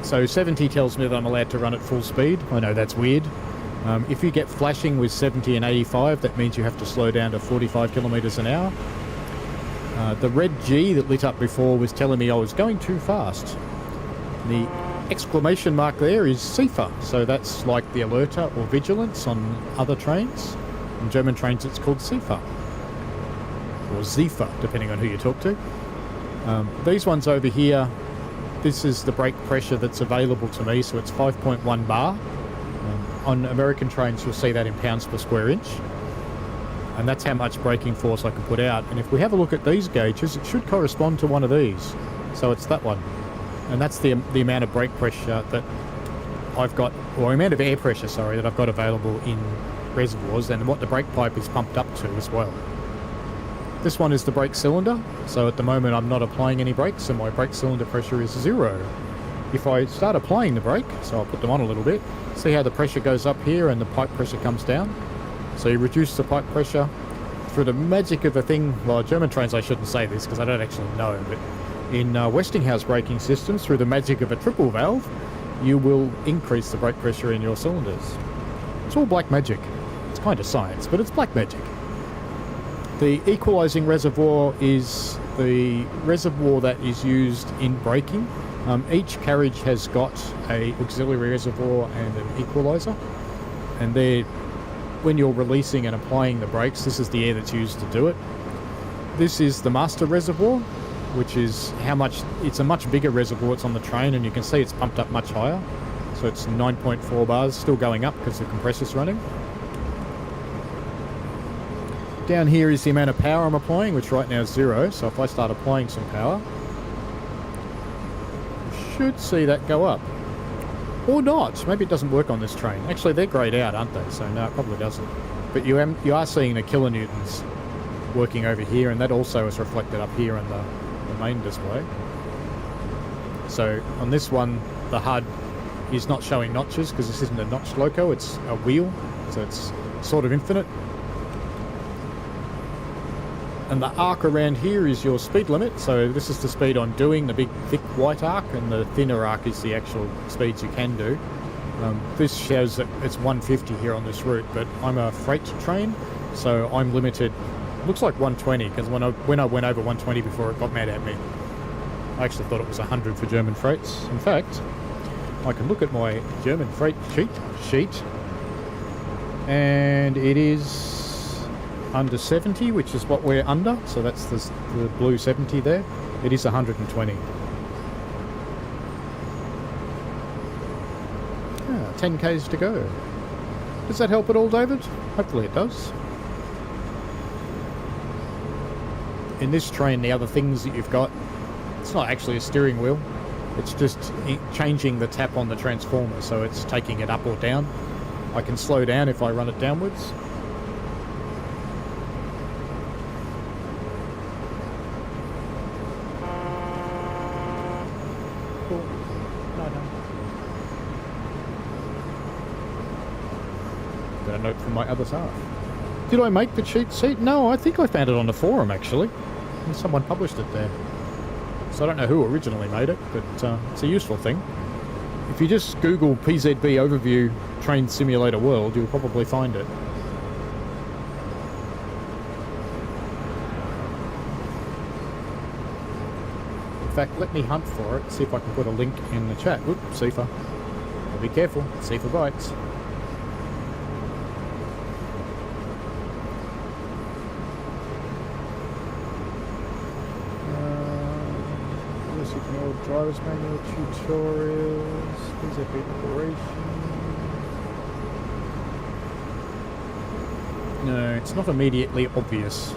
So 70 tells me that I'm allowed to run at full speed. I know that's weird. If you get flashing with 70 and 85, that means you have to slow down to 45 kilometers an hour. The red G that lit up before was telling me I was going too fast. The exclamation mark there is SIFA, so that's like the alerter or vigilance on other trains. On German trains it's called SIFA, or ZIFA, depending on who you talk to. These ones over here, this is the brake pressure that's available to me, so it's 5.1 bar. On American trains you'll see that in pounds per square inch. And that's how much braking force I can put out. And if we have a look at these gauges, it should correspond to one of these. So it's that one. And that's the amount of brake pressure that I've got, or amount of air pressure, sorry, that I've got available in reservoirs, and what the brake pipe is pumped up to as well. This one is the brake cylinder. So at the moment I'm not applying any brakes, and my brake cylinder pressure is 0. If I start applying the brake, so I'll put them on a little bit, see how the pressure goes up here and the pipe pressure comes down. So you reduce the pipe pressure through the magic of a thing. Well, German trains I shouldn't say this because I don't actually know, but in Westinghouse braking systems, through the magic of a triple valve, you will increase the brake pressure in your cylinders. It's all black magic. It's kind of science, but it's black magic. The equalizing reservoir is the reservoir that is used in braking. Each carriage has got a auxiliary reservoir and an equalizer, and when you're releasing and applying the brakes, this is the air that's used to do it. This is the master reservoir, which is it's a much bigger reservoir. It's on the train, and you can see it's pumped up much higher. So it's 9.4 bars, still going up because the compressor's running. Down here is the amount of power I'm applying, which right now is 0. So if I start applying some power, you should see that go up. Or not. Maybe it doesn't work on this train. Actually, they're greyed out, aren't they? So no, it probably doesn't. But you are seeing the kilonewtons working over here, and that also is reflected up here in the main display. So on this one, the HUD is not showing notches because this isn't a notch loco, it's a wheel. So it's sort of infinite. And the arc around here is your speed limit. So this is the speed I'm doing, the big thick white arc, and the thinner arc is the actual speeds you can do. This shows that it's 150 here on this route, but I'm a freight train, so I'm limited. Looks like 120, because when I went over 120 before, it got mad at me. I actually thought it was 100 for German freights. In fact, I can look at my German freight sheet, and it is under 70, which is what we're under, so that's the blue 70 there. It is 120. 10 k's to go. Does that help at all, David? Hopefully it does. In this train, the other things that you've got, it's not actually a steering wheel, it's just changing the tap on the transformer, so it's taking it up or down. I can slow down if I run it downwards. Got a note from my other half. Did I make the cheat sheet? No, I think I found it on the forum actually. Someone published it there. So I don't know who originally made it, but it's a useful thing. If you just Google PZB overview train simulator world, you'll probably find it. In fact, let me hunt for it, see if I can put a link in the chat. Oop, SIFA. Be careful, SIFA bites. Driver's manual tutorials, PZB operation. No, it's not immediately obvious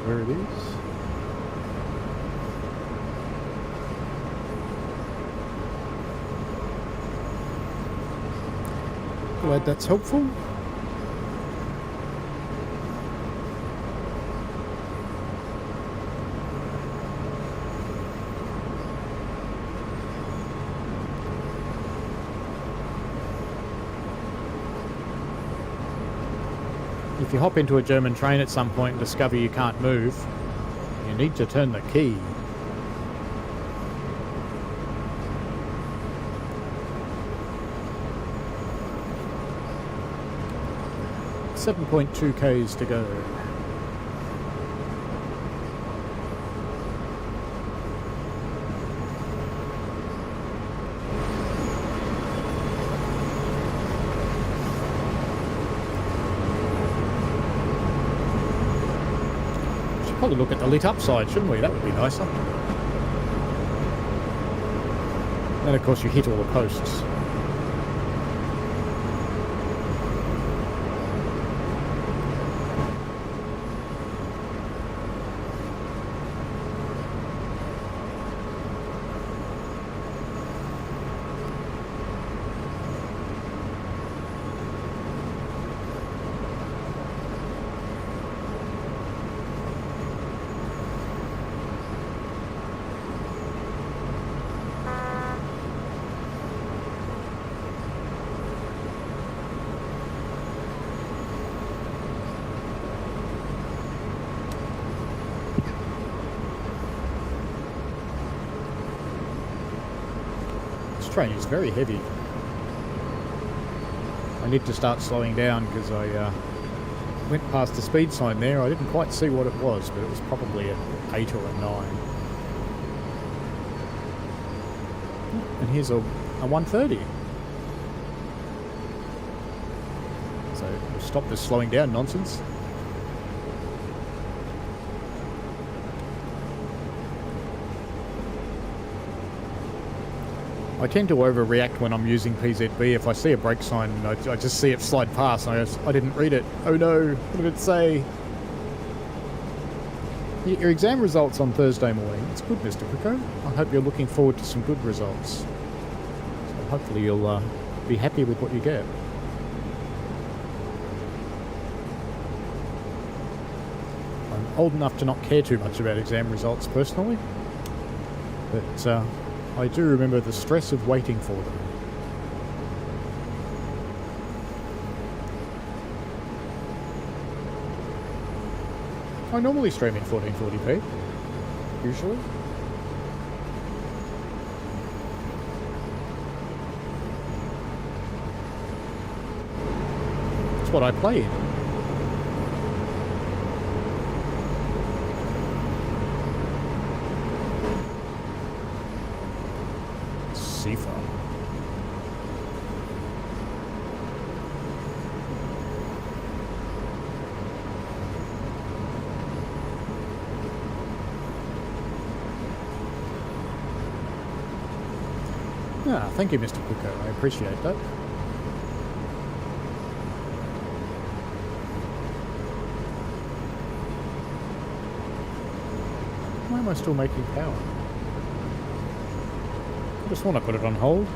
where it is. Glad that's helpful. If you hop into a German train at some point and discover you can't move, you need to turn the key. .2 k's to go. Should probably look at the lit up side, shouldn't we? That would be nicer. Then of course you hit all the posts. Train is very heavy. I need to start slowing down because I went past the speed sign there. I didn't quite see what it was, but it was probably an 8 or a 9. And here's a 130. So we'll stop this slowing down nonsense. I tend to overreact when I'm using PZB. If I see a brake sign, I just see it slide past. And I didn't read it. Oh no, what did it say? Your exam results on Thursday morning. It's good, Mr. Pico. I hope you're looking forward to some good results. So hopefully you'll be happy with what you get. I'm old enough to not care too much about exam results personally. But I do remember the stress of waiting for them. I normally stream in 1440p, usually. That's what I play in. Sifa. Ah, thank you, Mr. Pico. I appreciate that. Why am I still making power? I just want to put it on hold.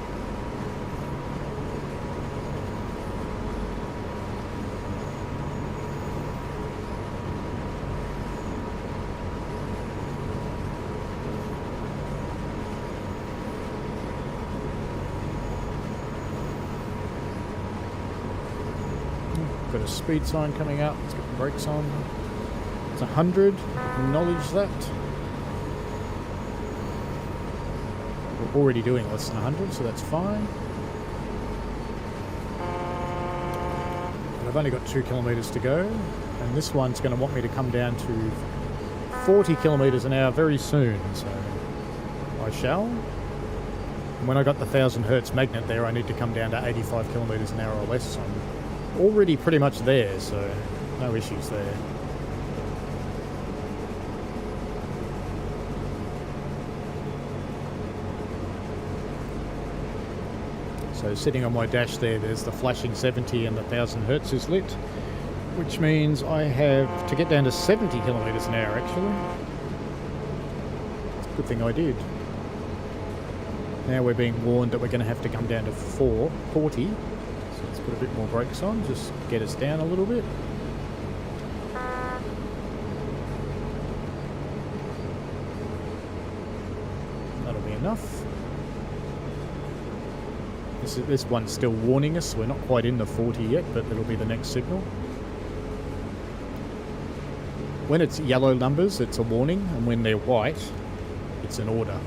Got a speed sign coming out. Let's get the brakes on. It's 100. Acknowledge that. We're already doing less than 100, so that's fine. But I've only got 2 kilometres to go, and this one's going to want me to come down to 40 kilometres an hour very soon, so I shall. And when I got the 1000 hertz magnet there, I need to come down to 85 kilometres an hour or less. So I'm already pretty much there, so no issues there. So sitting on my dash there's the flashing 70 and the 1000 hertz is lit, which means I have to get down to 70 kilometres an hour actually. It's a good thing I did. Now we're being warned that we're going to have to come down to 40, So let's put a bit more brakes on, just get us down a little bit. That'll be enough. This one's still warning us. We're not quite in the 40 yet, but it'll be the next signal. When it's yellow numbers, it's a warning, and when they're white, it's an order.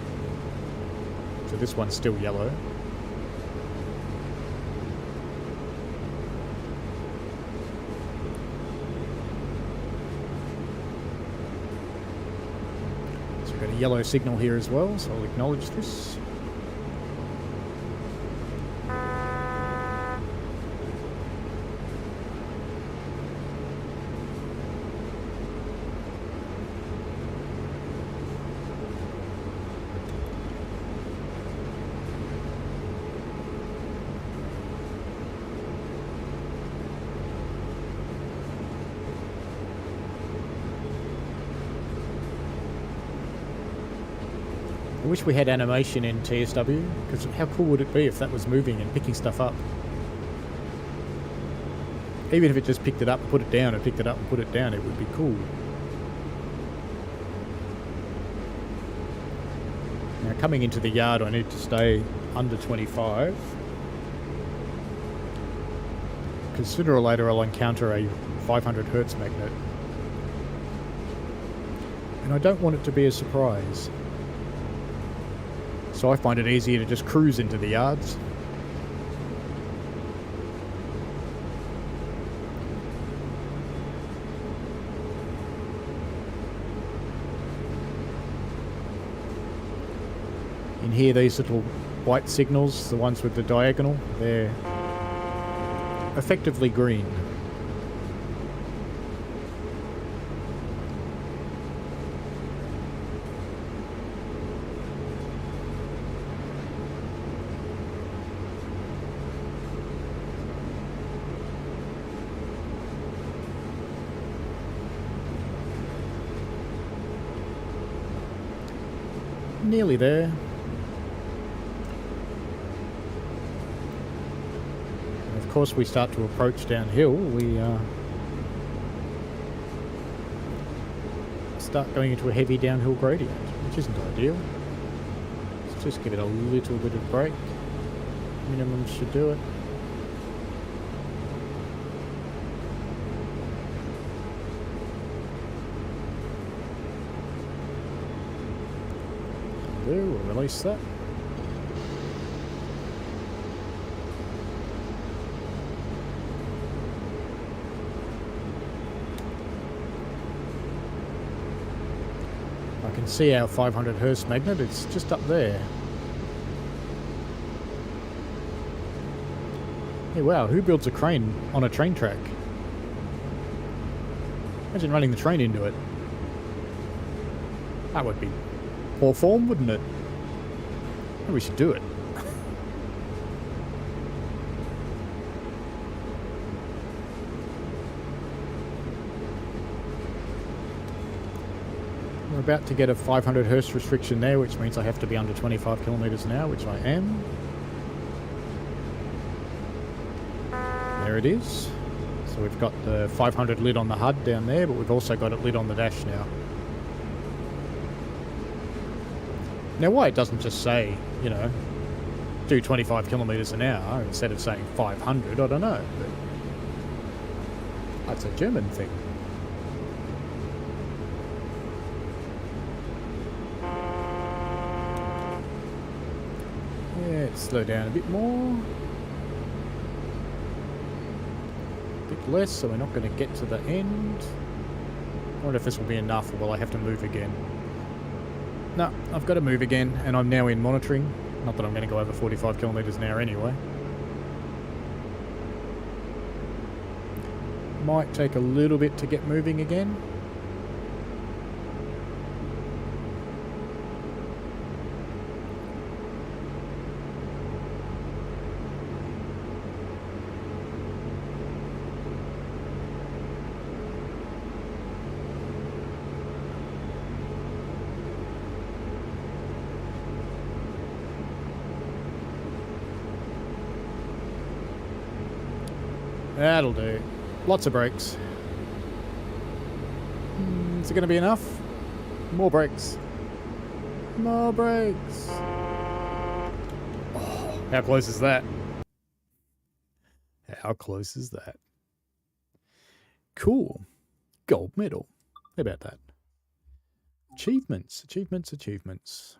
So this one's still yellow. So we've got a yellow signal here as well, so I'll acknowledge this. I wish we had animation in TSW, because how cool would it be if that was moving and picking stuff up? Even if it just picked it up and put it down and picked it up and put it down, it would be cool. Now coming into the yard, I need to stay under 25. Because sooner or later I'll encounter a 500 Hertz magnet. And I don't want it to be a surprise. So I find it easier to just cruise into the yards. In here, these little white signals, the ones with the diagonal, they're effectively green. Nearly there. And of course, we start to approach downhill. We start going into a heavy downhill gradient, which isn't ideal. Let's just give it a little bit of brake. Minimum should do it. We'll release that. I can see our 500 Hertz magnet, it's just up there. Hey, wow, who builds a crane on a train track? Imagine running the train into it. That would be poor form, wouldn't it? Maybe we should do it. We're about to get a 500 Hertz restriction there, which means I have to be under 25 kilometers an hour, which I am. There it is. So we've got the 500 lit on the HUD down there, but we've also got it lit on the dash now. Now, why it doesn't just say, you know, do 25 kilometers an hour instead of saying 500, I don't know. But that's a German thing. Yeah, let's slow down a bit more. A bit less, so we're not going to get to the end. I wonder if this will be enough, or will I have to move again? No, I've got to move again, and I'm now in monitoring. Not that I'm going to go over 45 kilometers an hour anyway. Might take a little bit to get moving again. That'll do. Lots of brakes. Is it going to be enough? More brakes. More brakes. Oh, how close is that? How close is that? Cool. Gold medal. How about that? Achievements, achievements, achievements.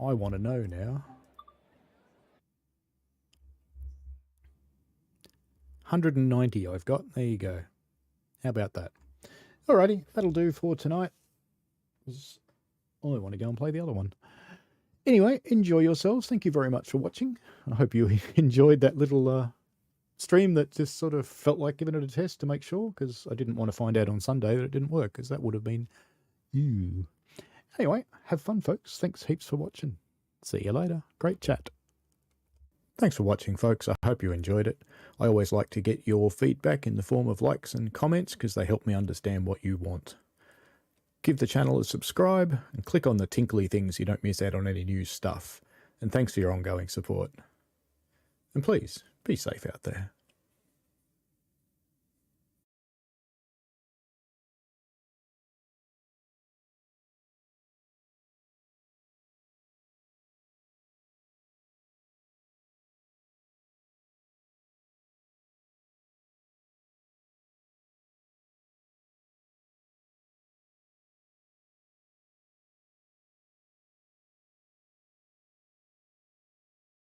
I want to know now. 190 I've got. There you go. How about that? Alrighty, that'll do for tonight. I want to go and play the other one. Anyway, enjoy yourselves. Thank you very much for watching. I hope you enjoyed that little stream that just sort of felt like giving it a test to make sure, because I didn't want to find out on Sunday that it didn't work, because that would have been... Anyway, have fun, folks. Thanks heaps for watching. See you later. Great chat. Thanks for watching, folks. I hope you enjoyed it. I always like to get your feedback in the form of likes and comments, because they help me understand what you want. Give the channel a subscribe and click on the tinkly things so you don't miss out on any new stuff. And thanks for your ongoing support. And please, be safe out there.